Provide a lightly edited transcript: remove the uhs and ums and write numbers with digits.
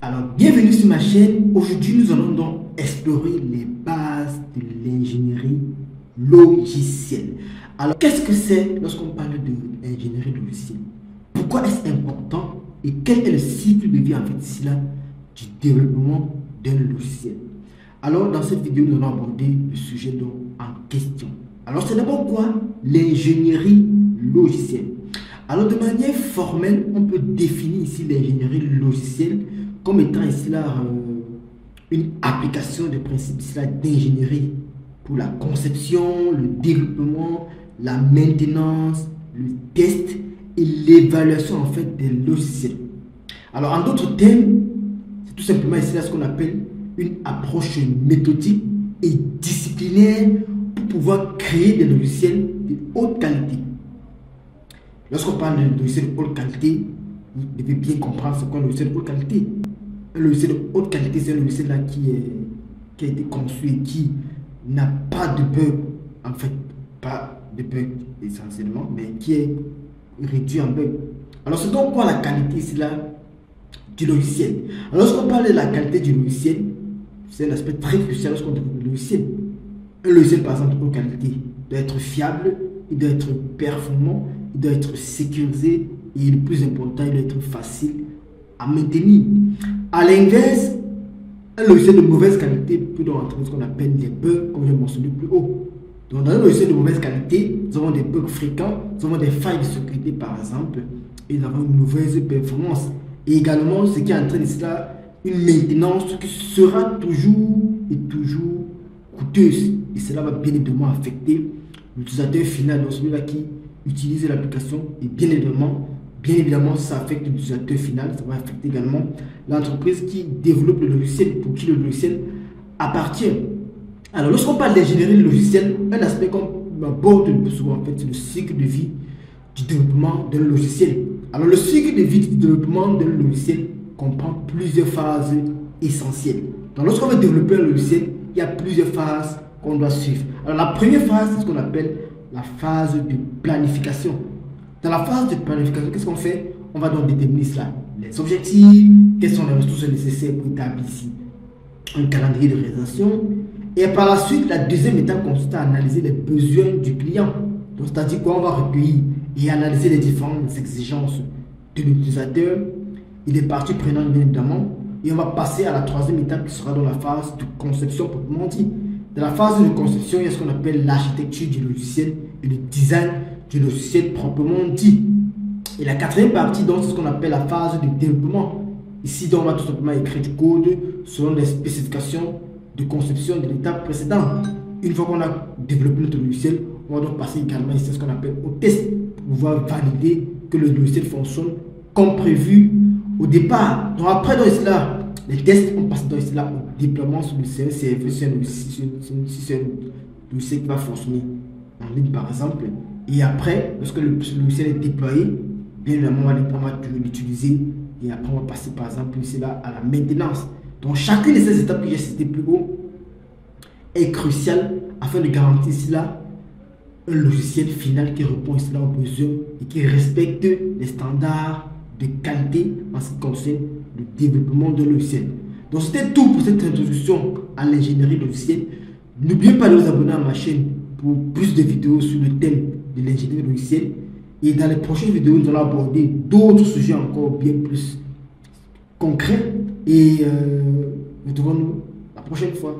Alors, bienvenue sur ma chaîne. Aujourd'hui, nous allons donc explorer les bases de l'ingénierie logicielle. Alors, qu'est-ce que c'est lorsqu'on parle de l'ingénierie logicielle? Pourquoi est-ce important? Et quel est le cycle de vie en fait ici là du développement d'un logiciel? Alors, dans cette vidéo, nous allons aborder le sujet donc en question. Alors, c'est d'abord quoi l'ingénierie logicielle? Alors, de manière formelle, on peut définir ici l'ingénierie logicielle comme étant ici là une application de principes d'ingénierie pour la conception, le développement, la maintenance, le test et l'évaluation en fait des logiciels. Alors, en d'autres termes, c'est tout simplement ici là ce qu'on appelle une approche méthodique et disciplinaire pour pouvoir créer des logiciels de haute qualité. Lorsqu'on parle de logiciel de haute qualité, vous devez bien comprendre ce qu'est un logiciel de haute qualité. Un logiciel de haute qualité, c'est un logiciel là qui a été conçu et qui n'a pas de bug, en fait, pas de bug essentiellement, mais qui est réduit en bug. Alors, c'est donc quoi la qualité ici là du logiciel? Alors, lorsqu'on parle de la qualité du logiciel, c'est un aspect très crucial lorsqu'on développe le logiciel. Un logiciel, par exemple, de haute qualité, doit être fiable, il doit être performant, il doit être sécurisé et le plus important, il doit être facile à maintenir. A l'inverse, un logiciel de mauvaise qualité peut donc entraîner ce qu'on appelle des bugs, comme je mentionné plus haut. Donc, dans un logiciel de mauvaise qualité, nous avons des bugs fréquents, nous avons des failles de sécurité par exemple, et nous avons une mauvaise performance. Et également, ce qui entraîne cela, une maintenance qui sera toujours coûteuse. Et cela va bien évidemment affecter l'utilisateur final, donc celui-là qui utilise l'application, et bien évidemment, ça affecte l'utilisateur final, ça va affecter également l'entreprise qui développe le logiciel, pour qui le logiciel appartient. Alors, lorsqu'on parle d'ingénierie logicielle, un aspect qu'on aborde le plus souvent, en fait, c'est le cycle de vie du développement d'un logiciel. Alors, le cycle de vie du développement d'un logiciel comprend plusieurs phases essentielles. Donc, lorsqu'on veut développer un logiciel, il y a plusieurs phases qu'on doit suivre. Alors, la première phase, c'est ce qu'on appelle la phase de planification. Dans la phase de planification, qu'est-ce qu'on fait? On va donc déterminer cela. Les objectifs, quelles sont les ressources nécessaires pour établir ici un calendrier de réalisation. Et par la suite, la deuxième étape consiste à analyser les besoins du client. Donc, c'est-à-dire quoi? On va recueillir et analyser les différentes exigences de l'utilisateur et des parties prenantes, bien évidemment. Et on va passer à la troisième étape qui sera dans la phase de conception proprement dit. Dans la phase de conception, il y a ce qu'on appelle l'architecture du logiciel et le design du logiciel proprement dit. Et la quatrième partie, donc, c'est ce qu'on appelle la phase de développement. Ici, donc, on va tout simplement écrire du code selon les spécifications de conception de l'étape précédente. Une fois qu'on a développé notre logiciel, on va donc passer également ici à ce qu'on appelle au test pour pouvoir valider que le logiciel fonctionne comme prévu au départ. Donc après, donc, ici, là, les tests, on passe donc ici là au déploiement sur le serveur, si c'est un logiciel qui va fonctionner en ligne par exemple. Et après, lorsque le logiciel est déployé, bien évidemment, on va l'utiliser et après on va passer par exemple ici là à la maintenance. Donc chacune de ces étapes que j'ai citées plus haut est cruciale afin de garantir ici là un logiciel final qui répond ici là aux besoins et qui respecte les standards de qualité en ce qui concerne le développement de logiciel. Donc c'était tout pour cette introduction à l'ingénierie logicielle. N'oubliez pas de vous abonner à ma chaîne pour plus de vidéos sur le thème de l'ingénierie logicielle. Et dans les prochaines vidéos, nous allons aborder d'autres sujets encore bien plus concrets. Et retrouvons-nous la prochaine fois.